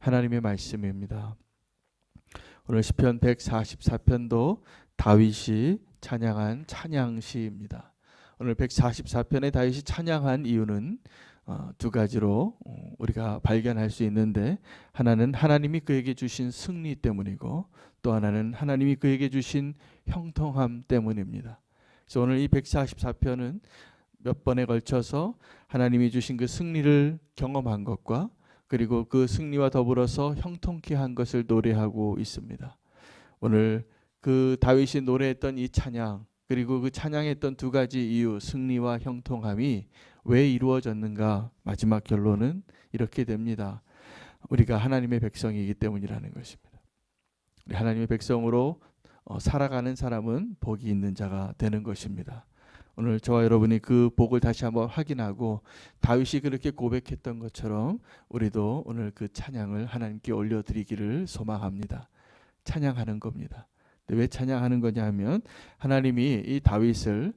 하나님의 말씀입니다. 오늘 시편 144편도 다윗이 찬양한 찬양시입니다. 오늘 144편의 다윗이 찬양한 이유는 두 가지로 우리가 발견할 수 있는데, 하나는 하나님이 그에게 주신 승리 때문이고, 또 하나는 하나님이 그에게 주신 형통함 때문입니다. 그래서 오늘 이 144편은 몇 번에 걸쳐서 하나님이 주신 그 승리를 경험한 것과, 그리고 그 승리와 더불어서 형통케 한 것을 노래하고 있습니다. 오늘 그 다윗이 노래했던 이 찬양, 그리고 그 찬양했던 두 가지 이유, 승리와 형통함이 왜 이루어졌는가? 마지막 결론은 이렇게 됩니다. 우리가 하나님의 백성이기 때문이라는 것입니다. 우리 하나님의 백성으로 살아가는 사람은 복이 있는 자가 되는 것입니다. 오늘 저와 여러분이 그 복을 다시 한번 확인하고, 다윗이 그렇게 고백했던 것처럼 우리도 오늘 그 찬양을 하나님께 올려드리기를 소망합니다. 찬양하는 겁니다. 왜 찬양하는 거냐 하면, 하나님이 이 다윗을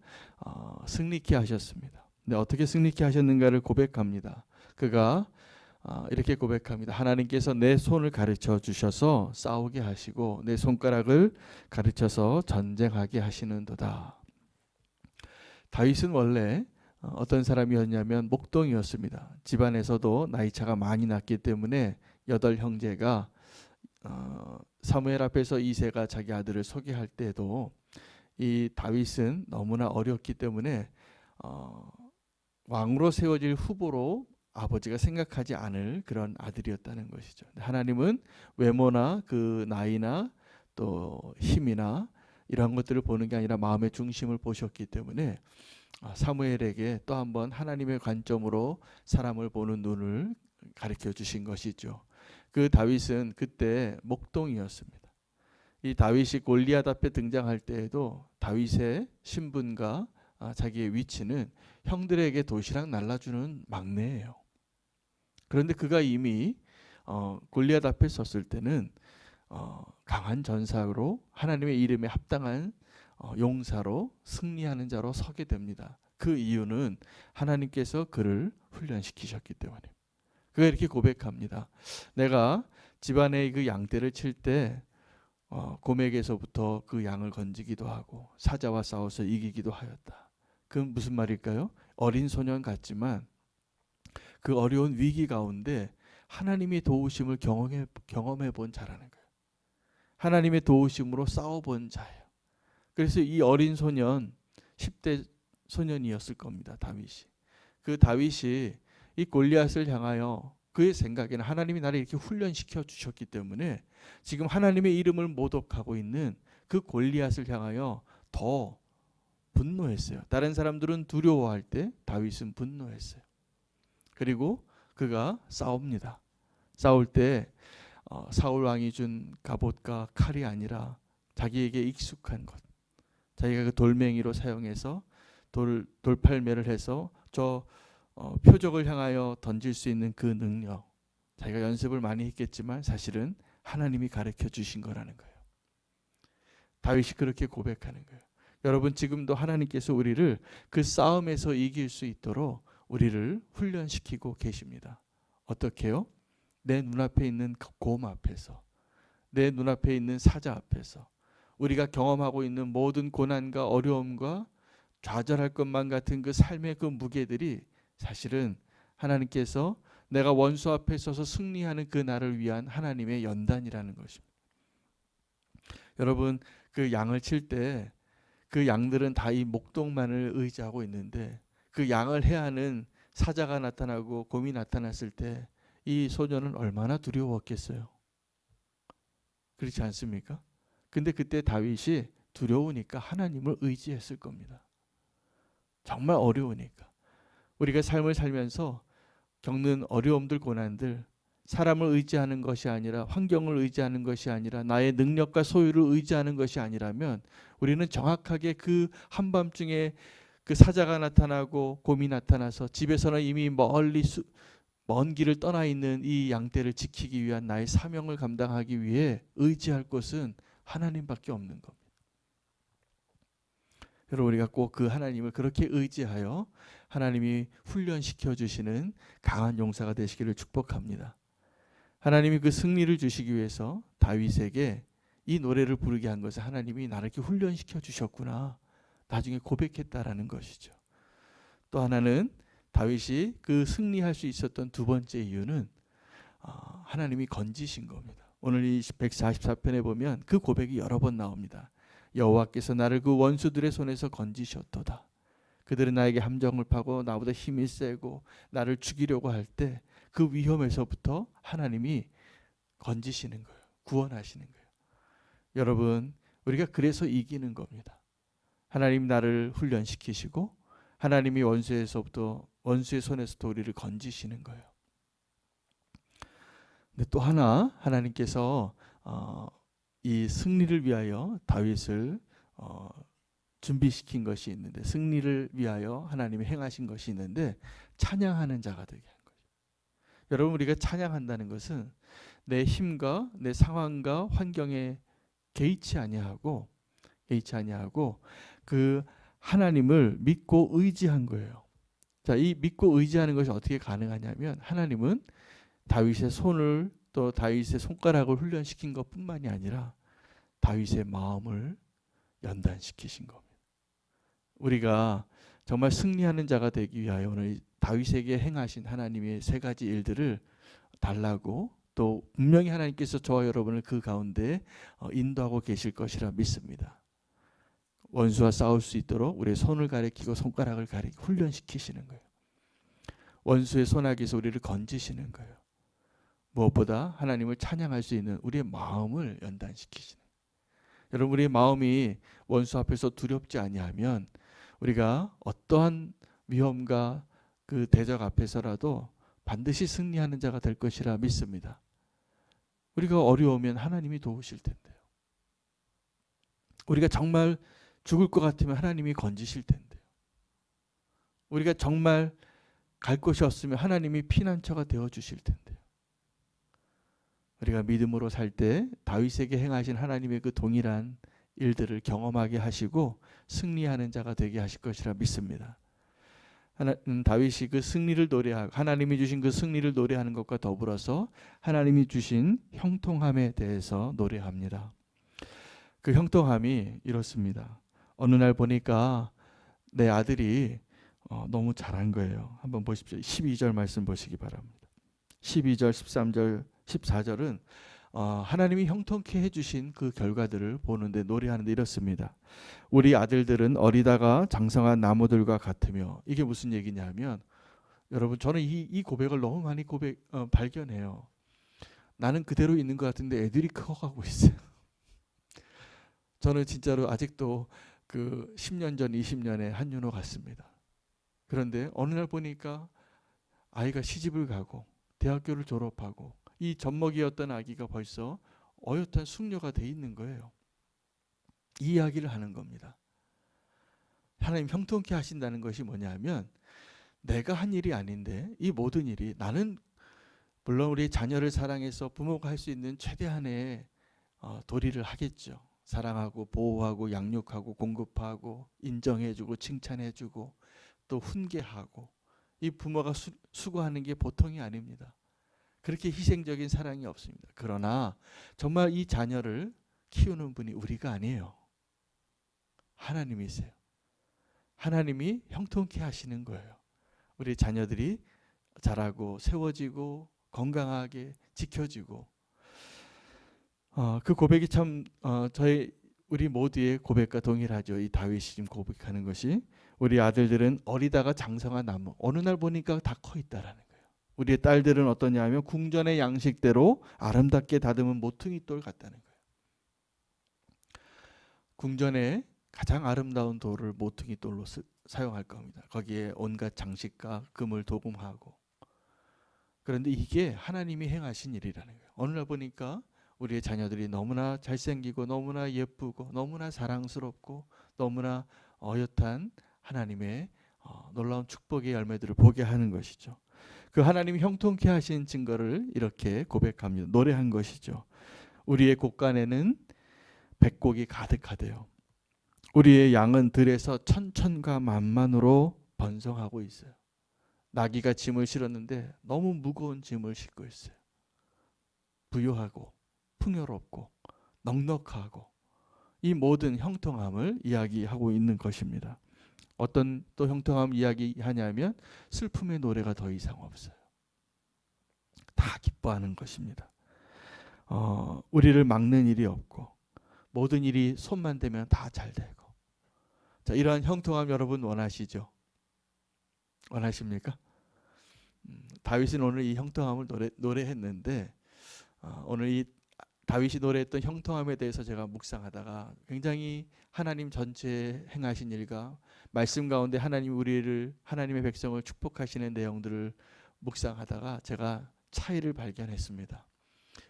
승리케 하셨습니다. 근데 어떻게 승리케 하셨는가를 고백합니다. 그가 이렇게 고백합니다. 하나님께서 내 손을 가르쳐 주셔서 싸우게 하시고 내 손가락을 가르쳐서 전쟁하게 하시는도다. 다윗은 원래 어떤 사람이었냐면 목동이었습니다. 집안에서도 나이차가 많이 났기 때문에 8형제가 사무엘 앞에서 이새가 자기 아들을 소개할 때도 이 다윗은 너무나 어렸기 때문에 왕으로 세워질 후보로 아버지가 생각하지 않을 그런 아들이었다는 것이죠. 하나님은 외모나 그 나이나 또 힘이나 이런 것들을 보는 게 아니라 마음의 중심을 보셨기 때문에 사무엘에게 또 한번 하나님의 관점으로 사람을 보는 눈을 가르쳐 주신 것이죠. 그 다윗은 그때 목동이었습니다. 이 다윗이 골리앗 앞에 등장할 때에도 다윗의 신분과 자기의 위치는 형들에게 도시락 날라주는 막내예요. 그런데 그가 이미 골리앗 앞에 섰을 때는 강한 전사로 하나님의 이름에 합당한 용사로 승리하는 자로 서게 됩니다. 그 이유는 하나님께서 그를 훈련시키셨기 때문에. 그가 이렇게 고백합니다. 내가 집안의 그 양떼를 칠 때 고맥에서부터 그 양을 건지기도 하고 사자와 싸워서 이기기도 하였다. 그건 무슨 말일까요? 어린 소년 같지만 그 어려운 위기 가운데 하나님의 도우심을 경험해 본 자라는 거예요. 하나님의 도우심으로 싸워본 자예요. 그래서 이 어린 소년, 10대 소년이었을 겁니다. 다윗이. 그 다윗이 이 골리앗을 향하여 그의 생각에는 하나님이 나를 이렇게 훈련시켜 주셨기 때문에 지금 하나님의 이름을 모독하고 있는 그 골리앗을 향하여 더 분노했어요. 다른 사람들은 두려워할 때 다윗은 분노했어요. 그리고 그가 싸웁니다. 싸울 때 사울 왕이 준 갑옷과 칼이 아니라 자기에게 익숙한 것, 자기가 그 돌멩이로 사용해서 돌팔매를 해서 저 표적을 향하여 던질 수 있는 그 능력, 자기가 연습을 많이 했겠지만 사실은 하나님이 가르쳐 주신 거라는 거예요. 다윗이 그렇게 고백하는 거예요. 여러분, 지금도 하나님께서 우리를 그 싸움에서 이길 수 있도록 우리를 훈련시키고 계십니다. 어떻게요? 내 눈앞에 있는 곰 앞에서, 내 눈앞에 있는 사자 앞에서, 우리가 경험하고 있는 모든 고난과 어려움과 좌절할 것만 같은 그 삶의 그 무게들이 사실은 하나님께서 내가 원수 앞에 서서 승리하는 그 날을 위한 하나님의 연단이라는 것입니다. 여러분, 그 양을 칠 때 그 양들은 다 이 목동만을 의지하고 있는데 그 양을 해하는 사자가 나타나고 곰이 나타났을 때 이 소년은 얼마나 두려웠겠어요. 그렇지 않습니까? 근데 그때 다윗이 두려우니까 하나님을 의지했을 겁니다. 정말 어려우니까. 우리가 삶을 살면서 겪는 어려움들, 고난들, 사람을 의지하는 것이 아니라, 환경을 의지하는 것이 아니라, 나의 능력과 소유를 의지하는 것이 아니라면 우리는 정확하게 그 한밤중에 그 사자가 나타나고 곰이 나타나서 집에서는 이미 먼 길을 떠나 있는 이 양떼를 지키기 위한 나의 사명을 감당하기 위해 의지할 것은 하나님밖에 없는 겁니다. 여러분, 우리가 꼭 그 하나님을 그렇게 의지하여 하나님이 훈련시켜 주시는 강한 용사가 되시기를 축복합니다. 하나님이 그 승리를 주시기 위해서 다윗에게 이 노래를 부르게 한 것은 하나님이 나를 이렇게 훈련시켜 주셨구나, 나중에 고백했다라는 것이죠. 또 하나는 다윗이 그 승리할 수 있었던 두 번째 이유는 하나님이 건지신 겁니다. 오늘 이 144편에 보면 그 고백이 여러 번 나옵니다. 여호와께서 나를 그 원수들의 손에서 건지셨도다. 그들은 나에게 함정을 파고 나보다 힘이 세고 나를 죽이려고 할 때 그 위험에서부터 하나님이 건지시는 거예요. 구원하시는 거예요. 여러분, 우리가 그래서 이기는 겁니다. 하나님 나를 훈련시키시고 하나님이 원수의 손에서부터 우리를 건지시는 거예요. 근데 또 하나, 하나님께서 이 승리를 위하여 다윗을 준비시킨 것이 있는데, 승리를 위하여 하나님이 행하신 것이 있는데, 찬양하는 자가 되게 한 거죠. 여러분, 우리가 찬양한다는 것은 내 힘과 내 상황과 환경에 개의치 아니하고 그 하나님을 믿고 의지한 거예요. 자, 이 믿고 의지하는 것이 어떻게 가능하냐면, 하나님은 다윗의 손을 또 다윗의 손가락을 훈련시킨 것뿐만이 아니라 다윗의 마음을 연단시키신 겁니다. 우리가 정말 승리하는 자가 되기 위하여 오늘 다윗에게 행하신 하나님의 세 가지 일들을 달라고, 또 분명히 하나님께서 저와 여러분을 그 가운데 인도하고 계실 것이라 믿습니다. 원수와 싸울 수 있도록 우리의 손을 가리키고 손가락을 가리키고 훈련시키시는 거예요. 원수의 손아귀에서 우리를 건지시는 거예요. 무엇보다 하나님을 찬양할 수 있는 우리의 마음을 연단시키시는 거예요. 여러분, 우리의 마음이 원수 앞에서 두렵지 아니하면 우리가 어떠한 위험과 그 대적 앞에서라도 반드시 승리하는 자가 될 것이라 믿습니다. 우리가 어려우면 하나님이 도우실 텐데요. 우리가 정말 죽을 것 같으면 하나님이 건지실 텐데요. 우리가 정말 갈 곳이 없으면 하나님이 피난처가 되어주실 텐데요. 우리가 믿음으로 살 때 다윗에게 행하신 하나님의 그 동일한 일들을 경험하게 하시고 승리하는 자가 되게 하실 것이라 믿습니다. 다윗이 그 승리를 노래하고 하나님이 주신 그 승리를 노래하는 것과 더불어서 하나님이 주신 형통함에 대해서 노래합니다. 그 형통함이 이렇습니다. 어느 날 보니까 내 아들이 너무 잘한 거예요. 한번 보십시오. 12절 말씀 보시기 바랍니다. 12절, 13절, 14절은 하나님이 형통케 해주신 그 결과들을 보는데 노래하는데 이렇습니다. 우리 아들들은 어리다가 장성한 나무들과 같으며, 이게 무슨 얘기냐면, 여러분, 저는 이 고백을 너무 많이 발견해요. 나는 그대로 있는 것 같은데 애들이 커가고 있어요. 저는 진짜로 아직도 그 10년 전, 20년에 한윤호 같습니다. 그런데 어느 날 보니까 아이가 시집을 가고 대학교를 졸업하고 이 젖먹이였던 아기가 벌써 어엿한 숙녀가 돼 있는 거예요. 이 이야기를 하는 겁니다. 하나님 형통케 하신다는 것이 뭐냐면, 내가 한 일이 아닌데 이 모든 일이, 나는 물론 우리 자녀를 사랑해서 부모가 할 수 있는 최대한의 도리를 하겠죠. 사랑하고 보호하고 양육하고 공급하고 인정해주고 칭찬해주고 또 훈계하고, 이 부모가 수고하는 게 보통이 아닙니다. 그렇게 희생적인 사랑이 없습니다. 그러나 정말 이 자녀를 키우는 분이 우리가 아니에요. 하나님이세요. 하나님이 형통케 하시는 거예요. 우리 자녀들이 자라고 세워지고 건강하게 지켜지고, 그 고백이 참 우리 모두의 고백과 동일하죠. 이 다윗이 지금 고백하는 것이, 우리 아들들은 어리다가 장성한 나무, 어느 날 보니까 다 커 있다라는 거예요. 우리의 딸들은 어떠냐 하면 궁전의 양식대로 아름답게 다듬은 모퉁이 돌 같다는 거예요. 궁전의 가장 아름다운 돌을 모퉁이 돌로 사용할 겁니다. 거기에 온갖 장식과 금을 도금하고. 그런데 이게 하나님이 행하신 일이라는 거예요. 어느 날 보니까 우리의 자녀들이 너무나 잘생기고 너무나 예쁘고 너무나 사랑스럽고 너무나 어엿한 하나님의 놀라운 축복의 열매들을 보게 하는 것이죠. 그 하나님이 형통케 하신 증거를 이렇게 고백합니다. 노래한 것이죠. 우리의 곳간에는 백곡이 가득하대요. 우리의 양은 들에서 천천과 만만으로 번성하고 있어요. 나귀가 짐을 실었는데 너무 무거운 짐을 싣고 있어요. 부유하고 풍요롭고 넉넉하고 이 모든 형통함을 이야기하고 있는 것입니다. 어떤 또 형통함 이야기하냐면 슬픔의 노래가 더 이상 없어요. 다 기뻐하는 것입니다. 우리를 막는 일이 없고 모든 일이 손만 대면 다 잘 되고. 자, 이러한 형통함 여러분 원하시죠? 원하십니까? 다윗은 오늘 이 형통함을 노래했는데 오늘 이 다윗이 노래했던 형통함에 대해서 제가 묵상하다가 굉장히 하나님 전체에 행하신 일과 말씀 가운데 하나님의 백성을 축복하시는 내용들을 묵상하다가 제가 차이를 발견했습니다.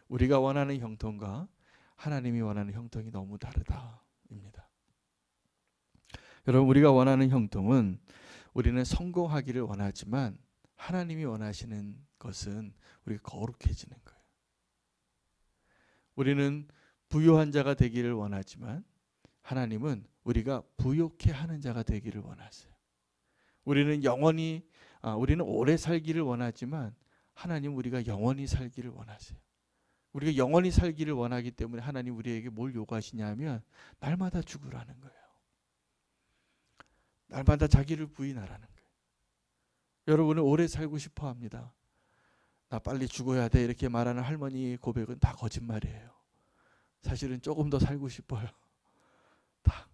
우리가 원하는 형통과 하나님이 원하는 형통이 너무 다르다입니다. 여러분, 우리가 원하는 형통은 우리는 성공하기를 원하지만 하나님이 원하시는 것은 우리가 거룩해지는 거예요. 우리는 부유한 자가 되기를 원하지만 하나님은 우리가 부욕해 하는 자가 되기를 원하세요. 우리는 오래 살기를 원하지만 하나님 우리가 영원히 살기를 원하세요. 우리가 영원히 살기를 원하기 때문에 하나님 우리에게 뭘 요구하시냐면 날마다 죽으라는 거예요. 날마다 자기를 부인하라는 거예요. 여러분은 오래 살고 싶어 합니다. 나 빨리 죽어야 돼 이렇게 말하는 할머니 고백은 다 거짓말이에요. 사실은 조금 더 살고 싶어요. 다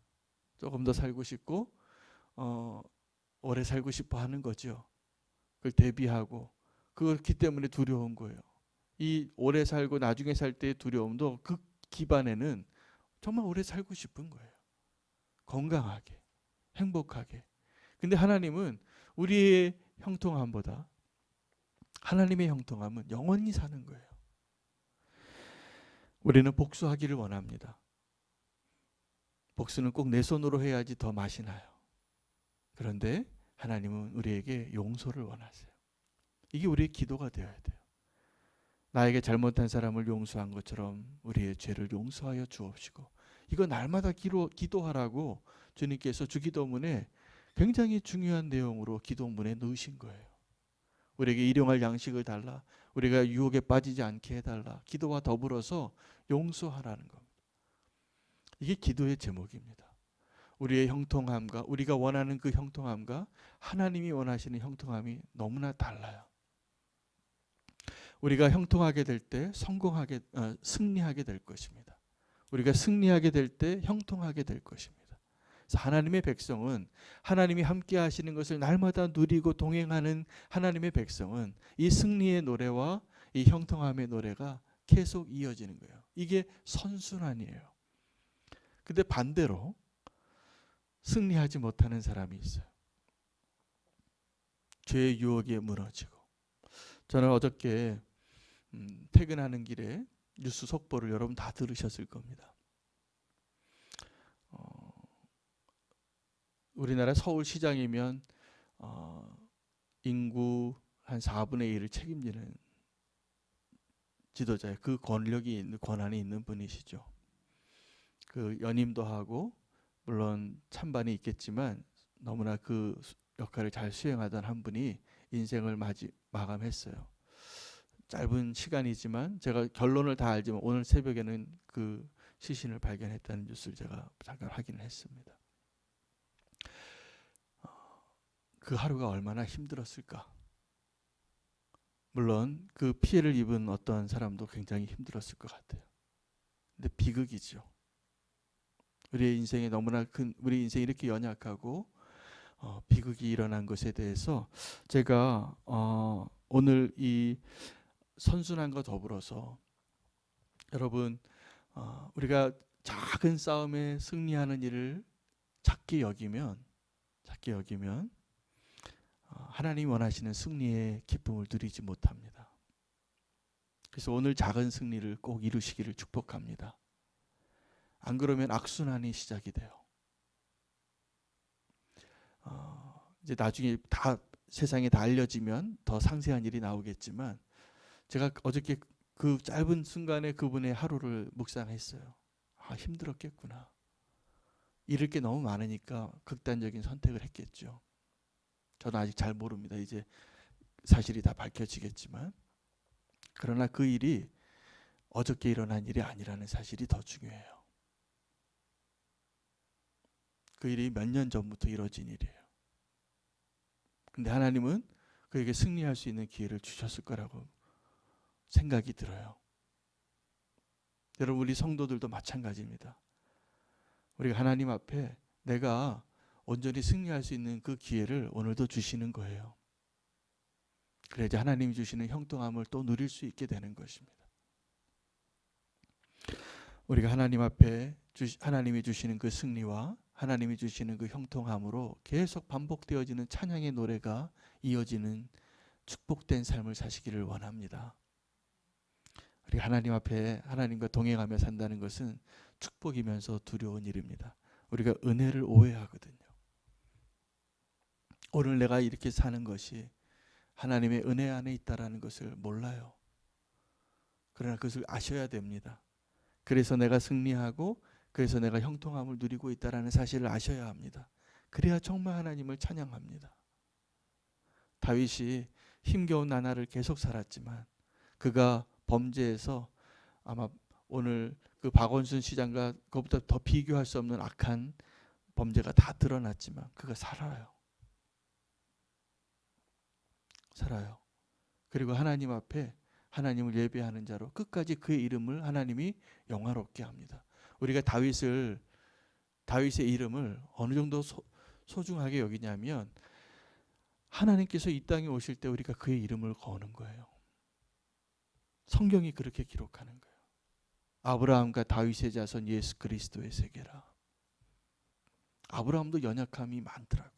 조금 더 살고 싶고 오래 살고 싶어 하는 거죠. 그걸 대비하고 그렇기 때문에 두려운 거예요. 이 오래 살고 나중에 살 때의 두려움도 그 기반에는 정말 오래 살고 싶은 거예요. 건강하게, 행복하게. 근데 하나님은 우리의 형통함보다 하나님의 형통함은 영원히 사는 거예요. 우리는 복수하기를 원합니다. 복수는 꼭 내 손으로 해야지 더 맛이 나요. 그런데 하나님은 우리에게 용서를 원하세요. 이게 우리의 기도가 되어야 돼요. 나에게 잘못한 사람을 용서한 것처럼 우리의 죄를 용서하여 주옵시고. 이거 날마다 기도하라고 주님께서 주기도문에 굉장히 중요한 내용으로 기도문에 넣으신 거예요. 우리에게 일용할 양식을 달라. 우리가 유혹에 빠지지 않게 해달라. 기도와 더불어서 용서하라는 겁니다. 이게 기도의 제목입니다. 우리의 형통함과 우리가 원하는 그 형통함과 하나님이 원하시는 형통함이 너무나 달라요. 우리가 형통하게 될 때 승리하게 될 것입니다. 우리가 승리하게 될 때 형통하게 될 것입니다. 그래서 하나님의 백성은 하나님이 함께 하시는 것을 날마다 누리고 동행하는 하나님의 백성은 이 승리의 노래와 이 형통함의 노래가 계속 이어지는 거예요. 이게 선순환이에요. 근데 반대로 승리하지 못하는 사람이 있어요. 죄의 유혹에 무너지고. 저는 어저께 퇴근하는 길에 뉴스 속보를 여러분 다 들으셨을 겁니다. 우리나라 서울시장이면 인구 한 4분의 1을 책임지는 지도자예요. 그 권한이 있는 분이시죠. 그 연임도 하고 물론 찬반이 있겠지만 너무나 그 역할을 잘 수행하던 한 분이 인생을 마감했어요. 짧은 시간이지만 제가 결론을 다 알지만 오늘 새벽에는 그 시신을 발견했다는 뉴스를 제가 잠깐 확인을 했습니다. 그 하루가 얼마나 힘들었을까. 물론 그 피해를 입은 어떤 사람도 굉장히 힘들었을 것 같아요. 근데 비극이죠. 우리 인생이 이렇게 연약하고 비극이 일어난 것에 대해서 제가 오늘 이 선순환과 더불어서 여러분 우리가 작은 싸움에 승리하는 일을 작게 여기면 하나님이 원하시는 승리의 기쁨을 누리지 못합니다. 그래서 오늘 작은 승리를 꼭 이루시기를 축복합니다. 안 그러면 악순환이 시작이 돼요. 이제 나중에 세상에 다 알려지면 더 상세한 일이 나오겠지만 제가 어저께 그 짧은 순간에 그분의 하루를 묵상했어요. 힘들었겠구나. 잃을 게 너무 많으니까 극단적인 선택을 했겠죠. 저는 아직 잘 모릅니다. 이제 사실이 다 밝혀지겠지만 그러나 그 일이 어저께 일어난 일이 아니라는 사실이 더 중요해요. 그 일이 몇 년 전부터 이루어진 일이에요. 근데 하나님은 그에게 승리할 수 있는 기회를 주셨을 거라고 생각이 들어요. 여러분, 우리 성도들도 마찬가지입니다. 우리가 하나님 앞에 내가 온전히 승리할 수 있는 그 기회를 오늘도 주시는 거예요. 그래야지 하나님이 주시는 형통함을 또 누릴 수 있게 되는 것입니다. 우리가 하나님 앞에 하나님이 주시는 그 승리와 하나님이 주시는 그 형통함으로 계속 반복되어지는 찬양의 노래가 이어지는 축복된 삶을 사시기를 원합니다. 우리가 하나님 앞에 하나님과 동행하며 산다는 것은 축복이면서 두려운 일입니다. 우리가 은혜를 오해하거든요. 오늘 내가 이렇게 사는 것이 하나님의 은혜 안에 있다라는 것을 몰라요. 그러나 그것을 아셔야 됩니다. 그래서 내가 승리하고 그래서 내가 형통함을 누리고 있다라는 사실을 아셔야 합니다. 그래야 정말 하나님을 찬양합니다. 다윗이 힘겨운 나날을 계속 살았지만 그가 범죄에서 아마 오늘 그 박원순 시장과 그것보다 더 비교할 수 없는 악한 범죄가 다 드러났지만 그가 살아요. 그리고 하나님 앞에 하나님을 예배하는 자로 끝까지 그의 이름을 하나님이 영화롭게 합니다. 우리가 다윗의 이름을 어느 정도 소중하게 여기냐면 하나님께서 이 땅에 오실 때 우리가 그의 이름을 거는 거예요. 성경이 그렇게 기록하는 거예요. 아브라함과 다윗의 자손 예수 그리스도의 세계라. 아브라함도 연약함이 많더라고요.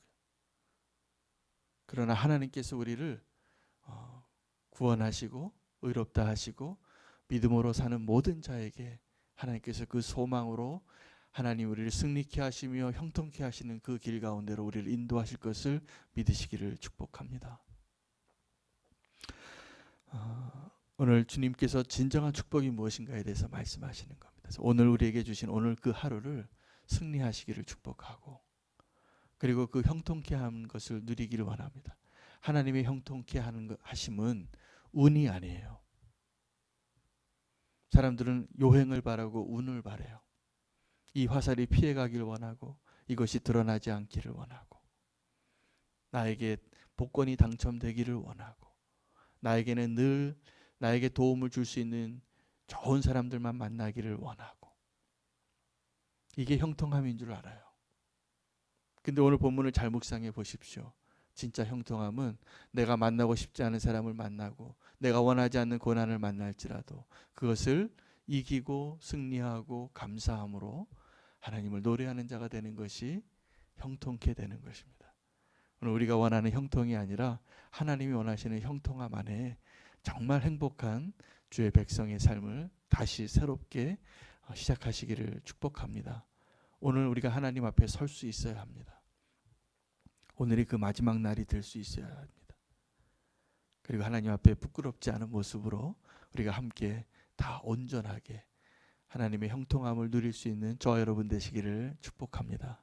그러나 하나님께서 우리를 구원하시고 의롭다 하시고 믿음으로 사는 모든 자에게 하나님께서 그 소망으로 하나님 우리를 승리케 하시며 형통케 하시는 그 길 가운데로 우리를 인도하실 것을 믿으시기를 축복합니다. 오늘 주님께서 진정한 축복이 무엇인가에 대해서 말씀하시는 겁니다. 그래서 오늘 우리에게 주신 오늘 그 하루를 승리하시기를 축복하고 그리고 그 형통케 하는 것을 누리기를 원합니다. 하나님의 형통케 하심은 운이 아니에요. 사람들은 요행을 바라고 운을 바라요. 이 화살이 피해가길 원하고 이것이 드러나지 않기를 원하고 나에게 복권이 당첨되기를 원하고 나에게는 늘 나에게 도움을 줄 수 있는 좋은 사람들만 만나기를 원하고 이게 형통함인 줄 알아요. 근데 오늘 본문을 잘 묵상해 보십시오. 진짜 형통함은 내가 만나고 싶지 않은 사람을 만나고 내가 원하지 않는 고난을 만날지라도 그것을 이기고 승리하고 감사함으로 하나님을 노래하는 자가 되는 것이 형통케 되는 것입니다. 오늘 우리가 원하는 형통이 아니라 하나님이 원하시는 형통함 안에 정말 행복한 주의 백성의 삶을 다시 새롭게 시작하시기를 축복합니다. 오늘 우리가 하나님 앞에 설 수 있어야 합니다. 오늘이 그 마지막 날이 될 수 있어야 합니다. 그리고 하나님 앞에 부끄럽지 않은 모습으로 우리가 함께 다 온전하게 하나님의 형통함을 누릴 수 있는 저와 여러분 되시기를 축복합니다.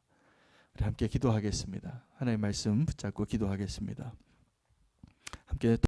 우리 함께 기도하겠습니다. 하나님의 말씀 붙잡고 기도하겠습니다. 함께